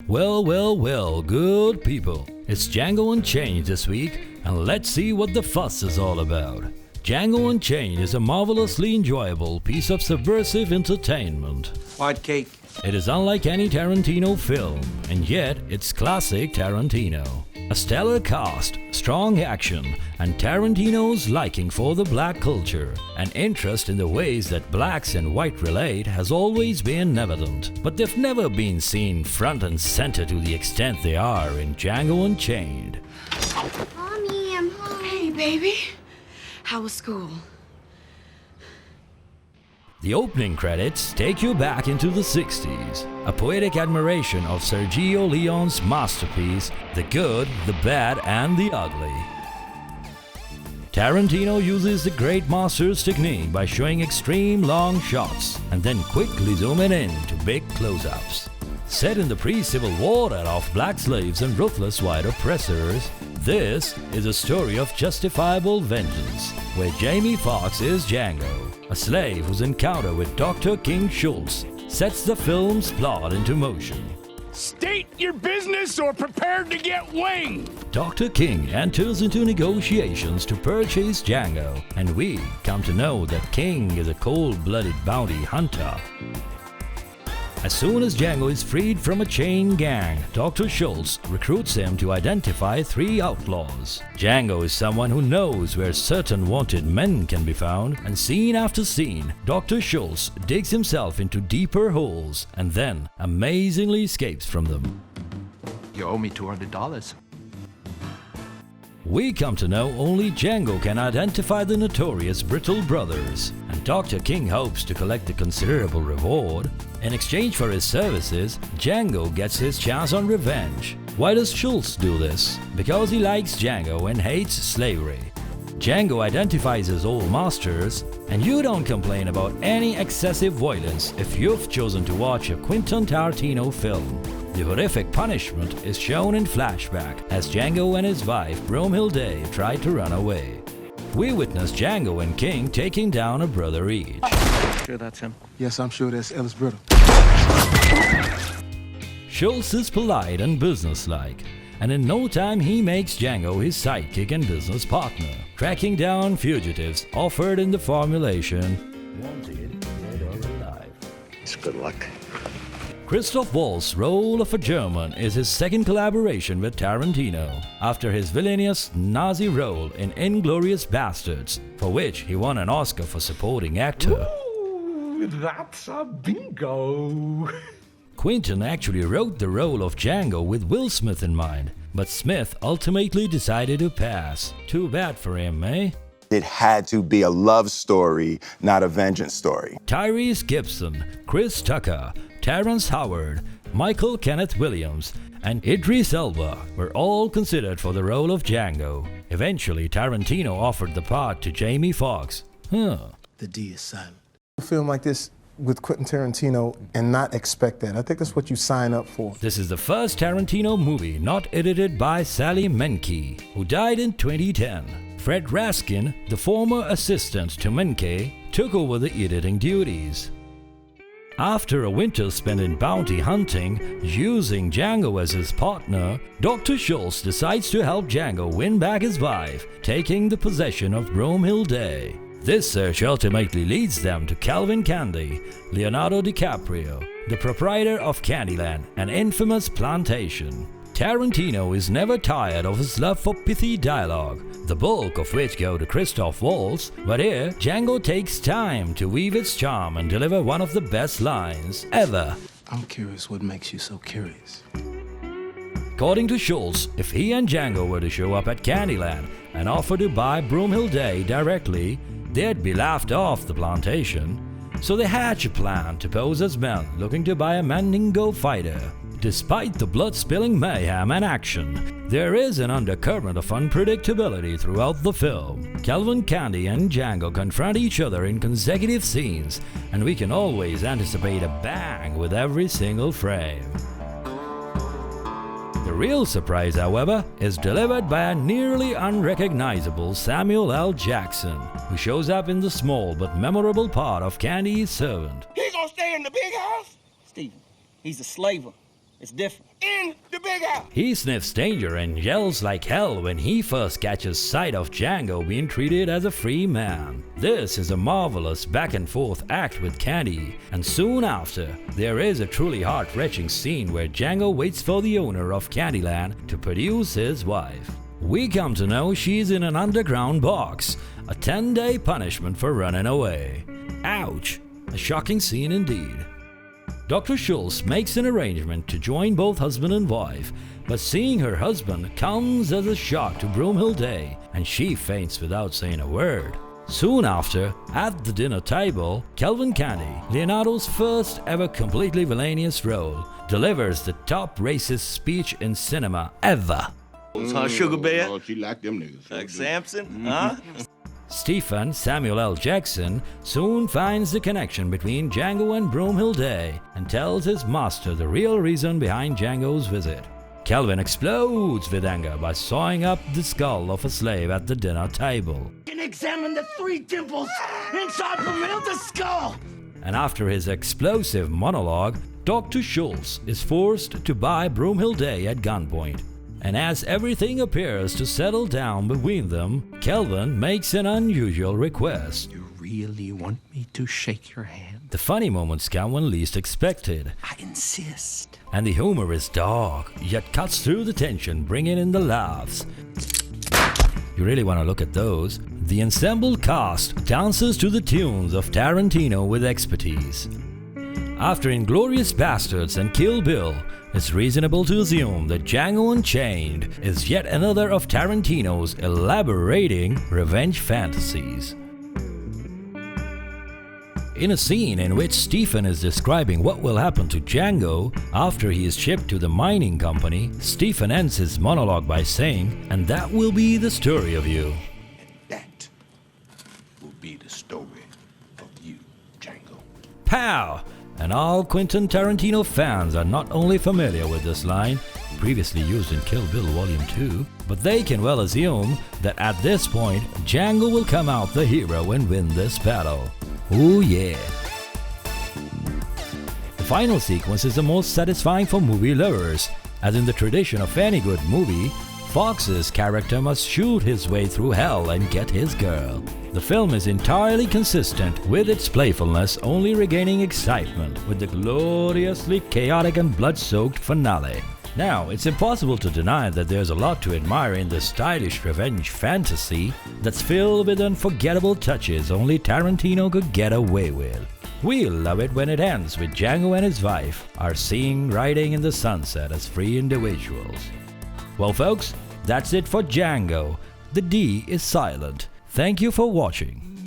Well, well, well, good people. It's Django Unchained this week, and let's see what the fuss is all about. Django Unchained is a marvelously enjoyable piece of subversive entertainment. White cake. It is unlike any Tarantino film, and yet it's classic Tarantino. A stellar cast, strong action, and Tarantino's liking for the black culture. An interest in the ways that blacks and white relate has always been evident, but they've never been seen front and center to the extent they are in Django Unchained. Mommy, I'm home. Hey, baby. How was school? The opening credits take you back into the 60s, a poetic admiration of Sergio Leone's masterpiece, The Good, the Bad and the Ugly. Tarantino uses the great master's technique by showing extreme long shots and then quickly zooming in to big close-ups. Set in the pre-Civil War era of black slaves and ruthless white oppressors, this is a story of justifiable vengeance, where Jamie Foxx is Django, a slave whose encounter with Dr. King Schultz sets the film's plot into motion. State your business or prepare to get winged! Dr. King enters into negotiations to purchase Django, and we come to know that King is a cold-blooded bounty hunter. As soon as Django is freed from a chain gang, Dr. Schultz recruits him to identify 3 outlaws. Django is someone who knows where certain wanted men can be found, and scene after scene, Dr. Schultz digs himself into deeper holes and then amazingly escapes from them. You owe me $200. We come to know only Django can identify the notorious Brittle brothers, and Dr. King hopes to collect a considerable reward. In exchange for his services, Django gets his chance on revenge. Why does Schultz do this? Because he likes Django and hates slavery. Django identifies his old masters, and you don't complain about any excessive violence if you've chosen to watch a Quentin Tarantino film. The horrific punishment is shown in flashback as Django and his wife Broomhilda try to run away. We witness Django and King taking down a brother each. Sure that's him? Yes, I'm sure that's Ellis Brittle. Schultz is polite and businesslike, and in no time he makes Django his sidekick and business partner, tracking down fugitives offered in the formulation "Wanted, dead or alive." It's good luck. Christoph Waltz's role of a German is his second collaboration with Tarantino, after his villainous Nazi role in Inglorious Basterds, for which he won an Oscar for supporting actor. Ooh, that's a bingo! Quentin actually wrote the role of Django with Will Smith in mind, but Smith ultimately decided to pass. Too bad for him, eh? It had to be a love story, not a vengeance story. Tyrese Gibson, Chris Tucker, Terrence Howard, Michael Kenneth Williams, and Idris Elba were all considered for the role of Django. Eventually, Tarantino offered the part to Jamie Foxx. The D is silent. A film like this with Quentin Tarantino and not expect that. I think that's what you sign up for. This is the first Tarantino movie not edited by Sally Menke, who died in 2010. Fred Raskin, the former assistant to Menke, took over the editing duties. After a winter spent in bounty hunting, using Django as his partner, Dr. Schultz decides to help Django win back his wife, taking the possession of Broomhilda. This search ultimately leads them to Calvin Candy, Leonardo DiCaprio, the proprietor of Candyland, an infamous plantation. Tarantino is never tired of his love for pithy dialogue, the bulk of which go to Christoph Waltz, but here Django takes time to weave its charm and deliver one of the best lines ever. I'm curious what makes you so curious. According to Schultz, if he and Django were to show up at Candyland and offer to buy Broomhilda directly, they'd be laughed off the plantation. So they hatch a plan to pose as men looking to buy a Mandingo fighter. Despite the blood-spilling mayhem and action, there is an undercurrent of unpredictability throughout the film. Calvin Candy and Django confront each other in consecutive scenes, and we can always anticipate a bang with every single frame. The real surprise, however, is delivered by a nearly unrecognizable Samuel L. Jackson, who shows up in the small but memorable part of Candy's servant. He gonna stay in the big house? Stephen, he's a slaver. It's different. In the big house! He sniffs danger and yells like hell when he first catches sight of Django being treated as a free man. This is a marvelous back and forth act with Candy, and soon after, there is a truly heart-wrenching scene where Django waits for the owner of Candyland to produce his wife. We come to know she's in an underground box, a 10-day punishment for running away. Ouch! A shocking scene indeed. Dr. Schultz makes an arrangement to join both husband and wife, but seeing her husband comes as a shock to Broomhilda, and she faints without saying a word. Soon after, at the dinner table, Calvin Candy, Leonardo's first ever completely villainous role, delivers the top racist speech in cinema ever. Huh, Sugar Bear? Oh, she like them niggas. Like Samson? Huh? Stephen Samuel L. Jackson soon finds the connection between Django and Broomhilda and tells his master the real reason behind Django's visit. Calvin explodes with anger by sawing up the skull of a slave at the dinner table. You can examine the 3 dimples inside Broomhilda's skull! And after his explosive monologue, Dr. Schultz is forced to buy Broomhilda at gunpoint. And as everything appears to settle down between them, Calvin makes an unusual request. You really want me to shake your hand? The funny moments come when least expected. I insist. And the humor is dark, yet cuts through the tension, bringing in the laughs. You really want to look at those. The ensemble cast dances to the tunes of Tarantino with expertise. After Inglorious Basterds and Kill Bill, it's reasonable to assume that Django Unchained is yet another of Tarantino's elaborating revenge fantasies. In a scene in which Stephen is describing what will happen to Django after he is shipped to the mining company, Stephen ends his monologue by saying, "And that will be the story of you." And that will be the story of you, Django. Pow! And all Quentin Tarantino fans are not only familiar with this line, previously used in Kill Bill Volume 2, but they can well assume that at this point, Django will come out the hero and win this battle. Ooh yeah! The final sequence is the most satisfying for movie lovers, as in the tradition of any good movie, Foxx's character must shoot his way through hell and get his girl. The film is entirely consistent with its playfulness, only regaining excitement with the gloriously chaotic and blood-soaked finale. Now, it's impossible to deny that there's a lot to admire in this stylish revenge fantasy that's filled with unforgettable touches only Tarantino could get away with. We'll love it when it ends with Django and his wife are seen riding in the sunset as free individuals. Well folks, that's it for Django. The D is silent. Thank you for watching.